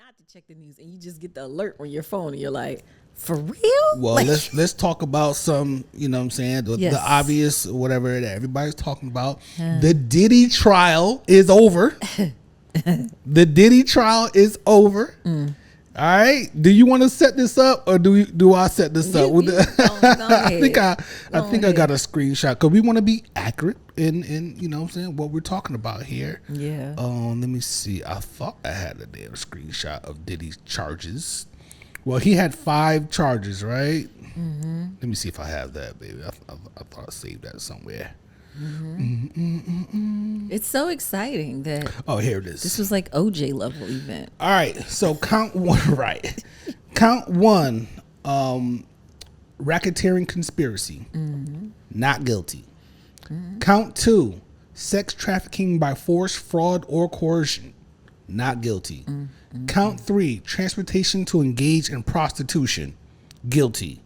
not to check the news, and you just get the alert on your phone, and you're like, for real? Well, like, let's talk about some, you know what I'm saying, the obvious, whatever that everybody's talking about. The Diddy trial is over. The Diddy trial is over. All right. Do you want to set this up, or do I set this up? With I think I got a screenshot because we want to be accurate in you know what I'm saying, what we're talking about here. Yeah. Let me see. I thought I had a damn screenshot of Diddy's charges. Well, he had 5 charges, right? Mm-hmm. Let me see if I have that, baby. I thought I saved that somewhere. Mm-hmm. It's so exciting that. Oh, here it is. This was like OJ level event. All right, so count 1, right? Count 1, racketeering conspiracy, not guilty. Count 2, sex trafficking by force, fraud, or coercion, not guilty. Count 3, transportation to engage in prostitution, guilty.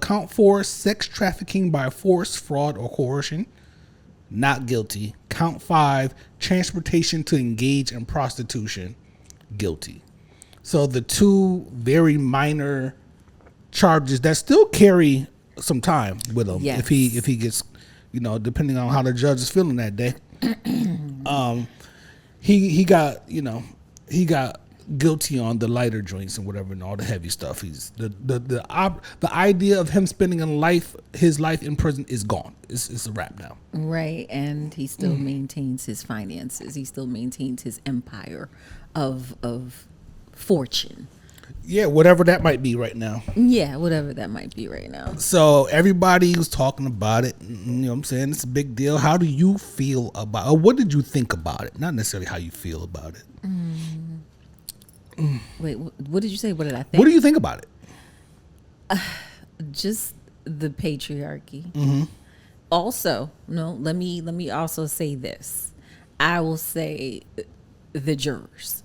Count 4, sex trafficking by force, fraud, or coercion, not guilty. Count 5, transportation to engage in prostitution, guilty. So the 2 very minor charges that still carry some time with him. Yes. If he gets, you know, depending on how the judge is feeling that day. He got guilty on the lighter joints and whatever and all the heavy stuff. He's the idea of him spending his life in prison is gone. It's a wrap now. Right, and he still maintains his finances. He still maintains his empire of fortune. Yeah, whatever that might be right now. Yeah, whatever that might be right now. So everybody was talking about it. You know what I'm saying? It's a big deal. How do you feel about it? Or what did you think about it? Not necessarily how you feel about it. Wait, what did you say? What did I think? What do you think about it? Just the patriarchy. Also, let me also say this. I will say the jurors.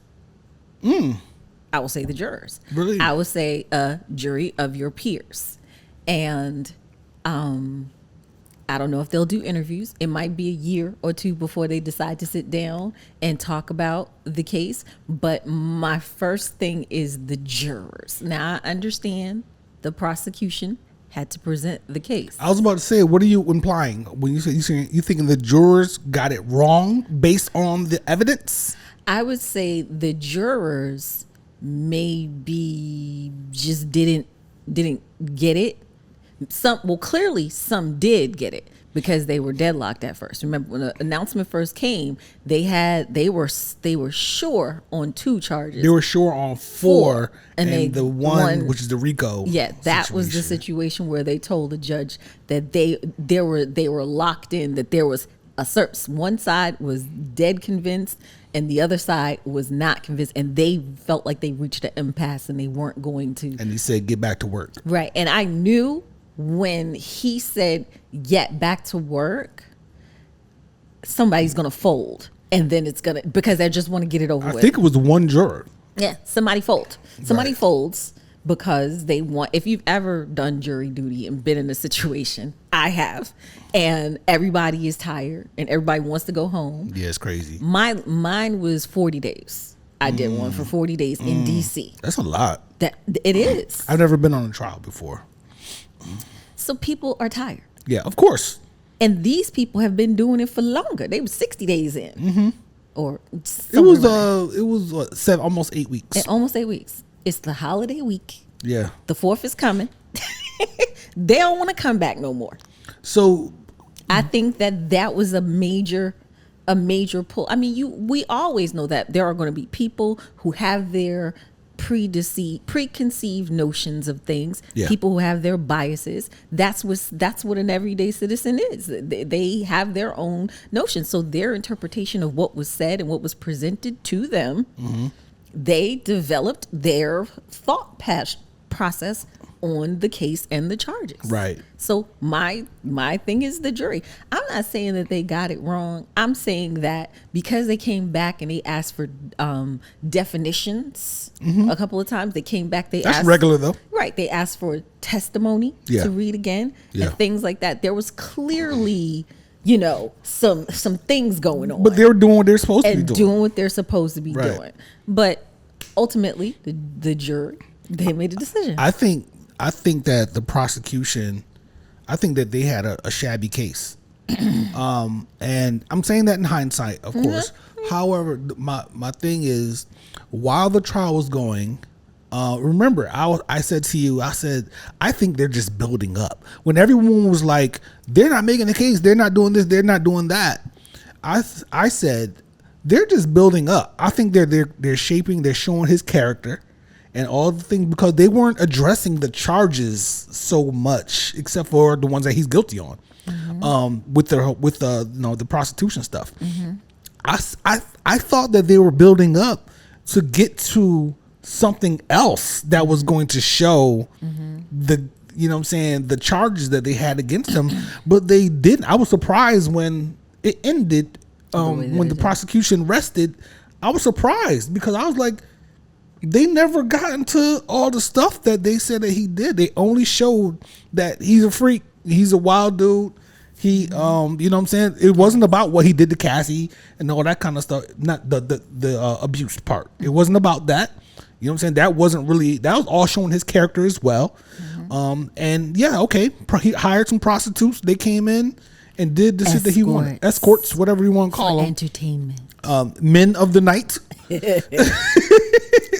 I will say the jurors. Really? I will say a jury of your peers. And I don't know if they'll do interviews. It might be a year or 2 before they decide to sit down and talk about the case. But my first thing is the jurors. Now, I understand the prosecution had to present the case. I was about to say, what are you implying when you say you thinking the jurors got it wrong based on the evidence? I would say the jurors maybe just didn't get it. Clearly some did get it because they were deadlocked at first. Remember when the announcement first came, they were sure on 2 charges. They were sure on 4, and the one which is the RICO. Yeah, that was the situation where they told the judge that they were locked in, that there was one side was dead convinced and the other side was not convinced, and they felt like they reached an impasse and they weren't going to. And he said, get back to work. Right. And I knew when he said, get back to work, somebody's going to fold. And then it's going to, because they just want to get it over with. I think it was one juror. Yeah, somebody folds because they want, if you've ever done jury duty and been in a situation, I have, and everybody is tired and everybody wants to go home. Yeah, it's crazy. Mine was 40 days. I did one for 40 days in DC. That's a lot. It is. I've never been on a trial before. So people are tired. Yeah, of course. And these people have been doing it for longer. They were 60 days in. Or it was what, almost 8 weeks. Almost 8 weeks. It's the holiday week. Yeah. The 4th is coming. They don't want to come back no more. So I think that was a major pull. I mean, we always know that there are going to be people who have their preconceived notions of things. Yeah. People who have their biases. That's what an everyday citizen is. They have their own notions. So their interpretation of what was said and what was presented to them, they developed their thought process on the case and the charges. Right. So my thing is the jury. I'm not saying that they got it wrong. I'm saying that because they came back and they asked for definitions a couple of times, they came back. That's regular though. Right. They asked for testimony to read again and things like that. There was clearly, some things going on. But they're doing what they're supposed to be doing. Doing what they're supposed to be doing. But ultimately, the jury, they made a decision. I think that the prosecution, I think that they had a shabby case. And I'm saying that in hindsight, of course. However, my thing is, while the trial was going, remember, I said to you, I think they're just building up. When everyone was like, they're not making a case, they're not doing this, they're not doing that, I said, they're just building up. I think they're shaping, they're showing his character and all the things, because they weren't addressing the charges so much, except for the ones that he's guilty on. With the prostitution stuff. I thought that they were building up to get to something else that was going to show the, you know what I'm saying, the charges that they had against them, but they didn't. I was surprised when it ended, when the prosecution rested. I was surprised because I was like, they never got into all the stuff that they said that he did. They only showed that he's a freak, he's a wild dude. He, you know what I'm saying? It wasn't about what he did to Cassie and all that kind of stuff. Not the abuse part. It wasn't about that. You know what I'm saying? That was all showing his character as well. And yeah, okay. He hired some prostitutes. They came in and did the shit that he wanted. Escorts, whatever you want to call them. Entertainment. Men of the night.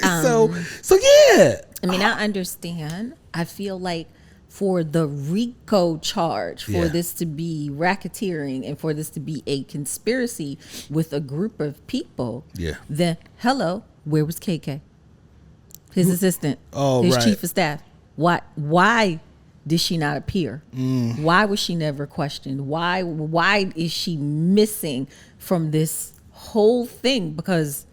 So yeah. I mean, I understand. I feel like for the RICO charge, for this to be racketeering and for this to be a conspiracy with a group of people, then hello, where was KK? His assistant, his chief of staff. Why did she not appear? Why was she never questioned? Why is she missing from this whole thing? Because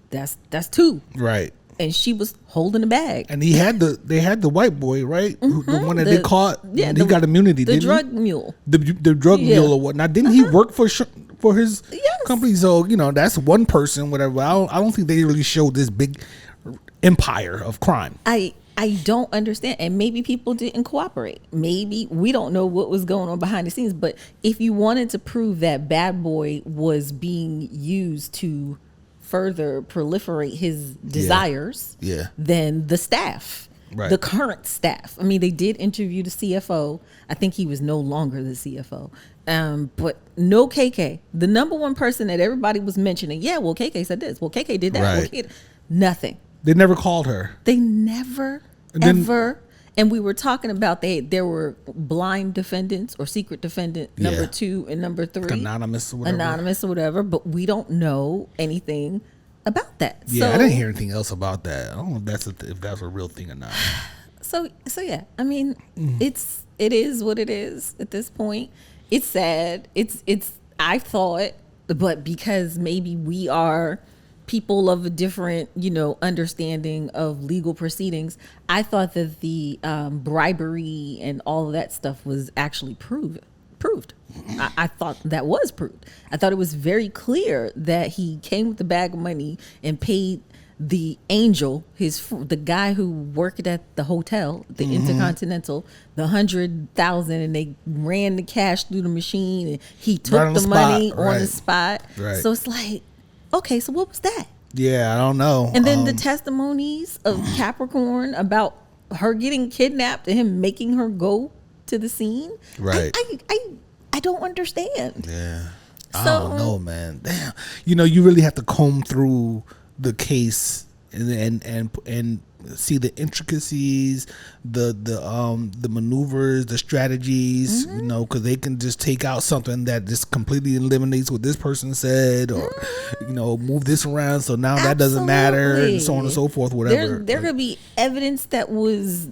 that's two. Right. And she was holding the bag. And they had the white boy, right? The one that they caught. Yeah, he got immunity. The drug mule. The drug mule or whatnot. Didn't he work for his company? So, you know, that's one person, whatever. I don't think they really showed this big empire of crime. I don't understand. And maybe people didn't cooperate. Maybe we don't know what was going on behind the scenes. But if you wanted to prove that Bad Boy was being used to further proliferate his desires, then the staff, the current staff. I mean, they did interview the CFO. I think he was no longer the CFO. But no KK. The number one person that everybody was mentioning, well, KK said this. Well, KK did that. Right. Well, nothing. They never called her. They never, ever. And we were talking about there were blind defendants or secret defendant number 2 and number 3. Like anonymous or whatever. But we don't know anything about that. Yeah, I didn't hear anything else about that. I don't know if that's a real thing or not. So yeah, I mean, it is what it is at this point. It's sad. It's I thought, but because maybe we are people of a different, understanding of legal proceedings, I thought that the bribery and all of that stuff was actually proved. I thought that was proved. I thought it was very clear that he came with a bag of money and paid the angel, the guy who worked at the hotel, the Intercontinental, the $100,000, and they ran the cash through the machine, and he took the money on the spot. Right. So it's like, okay, so what was that? Yeah, I don't know. And then the testimonies of Capricorn about her getting kidnapped and him making her go to the scene. Right. I don't understand. Yeah. I don't know, man. Damn. You really have to comb through the case and see the intricacies, the maneuvers, the strategies, because they can just take out something that just completely eliminates what this person said, or move this around, so now that doesn't matter, and so on and so forth, whatever. There could be evidence that was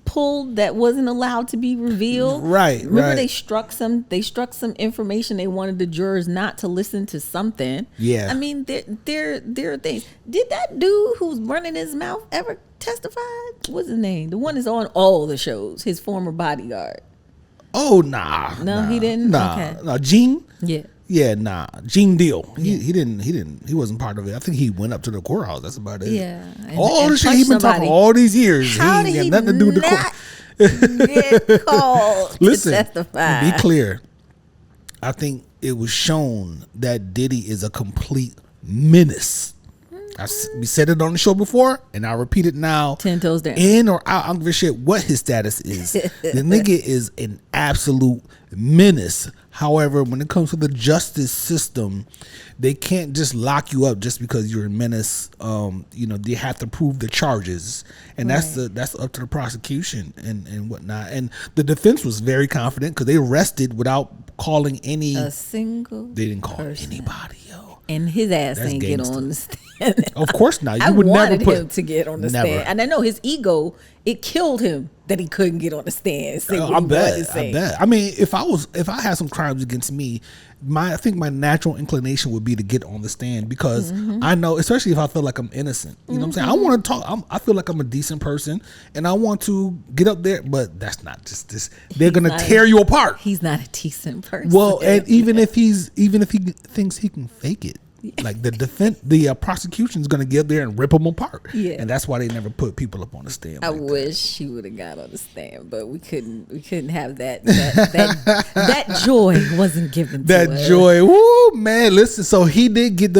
pulled that wasn't allowed to be revealed. Right. Remember, they struck some information. They wanted the jurors not to listen to something. Yeah. I mean, there are things. Did that dude who's running his mouth ever testify? What's his name? The one that's on all the shows. His former bodyguard. Oh, nah. No, he didn't. Nah. Okay. No, Gene. Yeah. Yeah, nah. Gene Deal. He wasn't part of it. I think he went up to the courthouse. That's about it. Yeah. All the shit he's been talking all these years. How he did had nothing to do with the court. Get called Listen, to testify. be clear. I think it was shown that Diddy is a complete menace. We said it on the show before, and I'll repeat it now. 10 toes down. In or out, I don't give a shit what his status is. The nigga is an absolute menace. However, when it comes to the justice system, they can't just lock you up just because you're a menace. They have to prove the charges, and that's up to the prosecution and whatnot. And the defense was very confident because they arrested without calling a single. They didn't call person. Anybody, yo. And his ass ain't get on the stand. Of course not. I wanted him to get on the stand, and I know his ego. It killed him that he couldn't get on the stand. I bet. I mean, if I had some crimes against me, I think my natural inclination would be to get on the stand because I know, especially if I feel like I'm innocent. You know what I'm saying? I want to talk. I feel like I'm a decent person, and I want to get up there. But that's not just this. They're gonna tear you apart. He's not a decent person. Well, and even if he thinks he can fake it. Like the prosecution's gonna get there and rip them apart. Yeah, and that's why they never put people up on the stand. I wish he would have got on the stand, but we couldn't have that joy wasn't given. That to us. Joy, woo, man! Listen, so he did get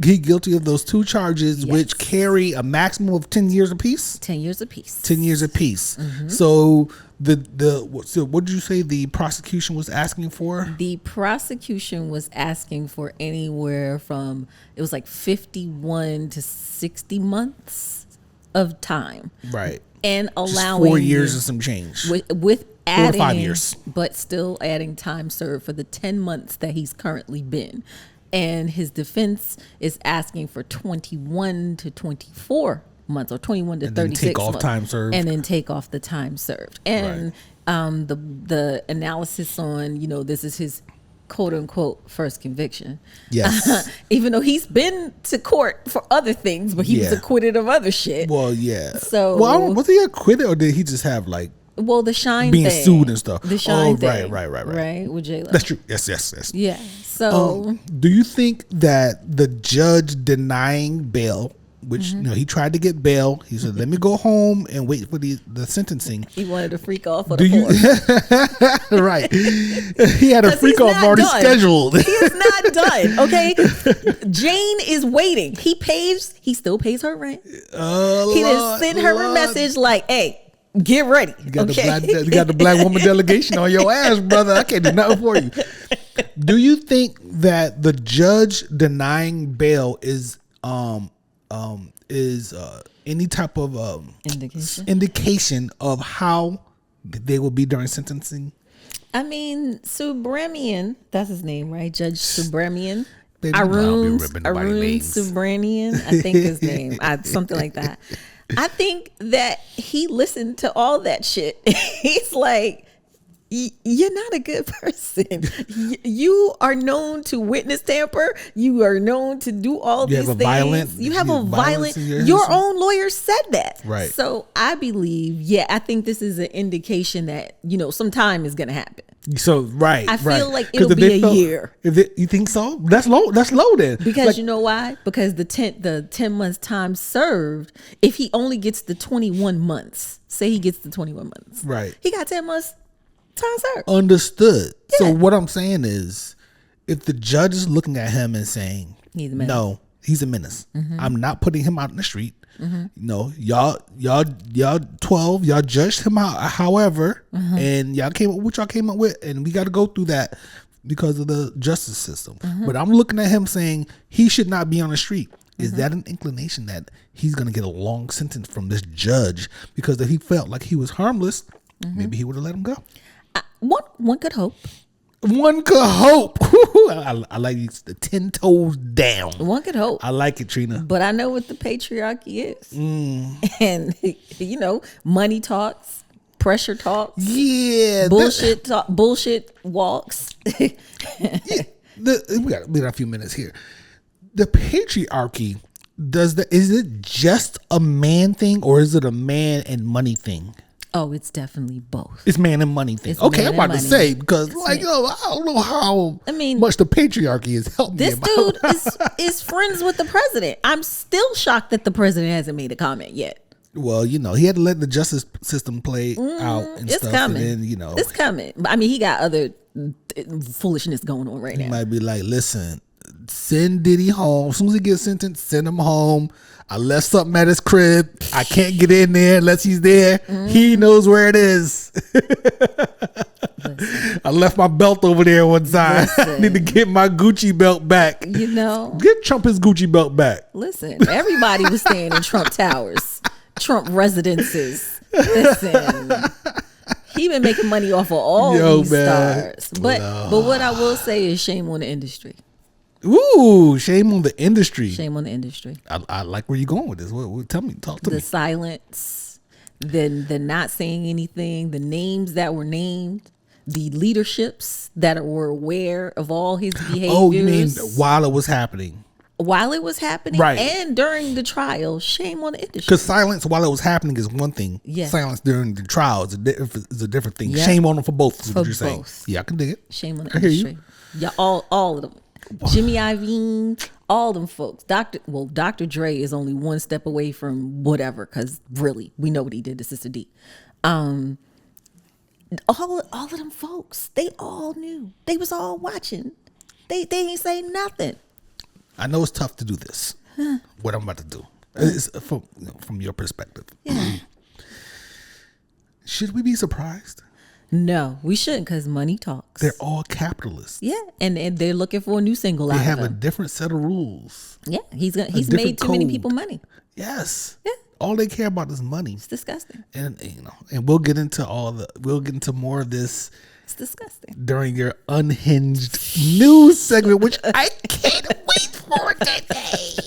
He guilty of those 2 charges, which carry a maximum of 10 years apiece. 10 years apiece. 10 years apiece. So what did you say the prosecution was asking for? The prosecution was asking for anywhere from, it was like 51 to 60 months of time. Right. And allowing just 4 years and some change. With adding 4 to 5 years. But still adding time served for the 10 months that he's currently been. And his defense is asking for 21 to 24 months or 21 to 36 take off months. Time served. And then take off the time served. And the analysis on, this is his quote unquote first conviction. Yes. Even though he's been to court for other things, but he was acquitted of other shit. Well, yeah. So was he acquitted or did he just have like the Shine being thing. sued and stuff? The Shine thing. Right. With J-Lo. That's true. Yes. Yeah. So, do you think that the judge denying bail, which he tried to get bail, he said, "Let me go home and wait for the sentencing." He wanted to freak off for the court. Right. He had a freak off already scheduled. He is not done. Okay. Jane is waiting. He still pays her rent. He just sent her a message like, "Hey, get ready." You got the black woman delegation on your ass, brother. I can't do nothing for you. Do you think that the judge denying bail is any type of indication of how they will be during sentencing? I mean, Subramanian, that's his name, right? Judge Subramanian. Arun Subramanian, I think his name, something like that. I think that he listened to all that shit. He's like, you're not a good person. You are known to witness tamper. You are known to do all these things. You have a violent. Your own lawyer said that. Right. So I believe, I think this is an indication that some time is going to happen. So right. I feel like it'll be a year. You think so? That's low. That's low then. Because you know why? Because the 10 months time served. If he only gets the 21 months, say he gets the 21 months, right? He got 10 months. Time served. Understood. Yeah. So what I'm saying is, if the judge is looking at him and saying, "No, he's a menace. I'm not putting him out in the street. Y'all 12, y'all judged him out, however, and y'all came up with what y'all came up with, and we got to go through that because of the justice system. But I'm looking at him saying he should not be on the street. Is that an inclination that he's going to get a long sentence from this judge? Because if he felt like he was harmless, maybe he would have let him go. One could hope. One could hope. I like the 10 toes down. One could hope. I like it, Trina. But I know what the patriarchy is. And, money talks, pressure talks. Yeah. Bullshit walks. We got a few minutes here. The patriarchy, is it just a man thing or is it a man and money thing? Oh, it's definitely both. It's man and money thing. Okay, I'm about to say because I don't know how much the patriarchy has helped this me. This dude is friends with the president. I'm still shocked that the president hasn't made a comment yet. Well, he had to let the justice system play out and it's stuff. Coming. And then, it's coming. I mean, he got other foolishness going on right now. He might be like, listen, send Diddy home. As soon as he gets sentenced, send him home. I left something at his crib. I can't get in there unless he's there. He knows where it is. I left my belt over there one time. I need to get my Gucci belt back. You know, give Trump his Gucci belt back. Listen, everybody was staying in Trump towers, Trump residences. Listen, he been making money off of all these stars. But what I will say is shame on the industry. Ooh, shame on the industry. Shame on the industry. I like where you're going with this. Tell me, talk to me. The silence, the not saying anything, the names that were named, the leaderships that were aware of all his behaviors. Oh, you mean while it was happening? While it was happening, right? And during the trial, shame on the industry. Because silence while it was happening is one thing. Yeah. Silence during the trial is a different thing. Yep. Shame on them for both. Is what you're saying. Yeah, I can dig it. Shame on the industry. Yeah, all of them. Jimmy Iovine, all them folks. Dr. Dre is only one step away from whatever, because really, we know what he did to Sister D. All of them folks, they all knew. They was all watching. They ain't say nothing. I know it's tough to do this. What I'm about to do is from your perspective. Yeah. Should we be surprised? No, we shouldn't, because money talks. They're all capitalists. Yeah, and they're looking for a new single. They have a different set of rules. Yeah, he's made too many people money. Yes. Yeah. All they care about is money. It's disgusting. And we'll get into more of this. It's disgusting. During your unhinged news segment, which I can't wait for today.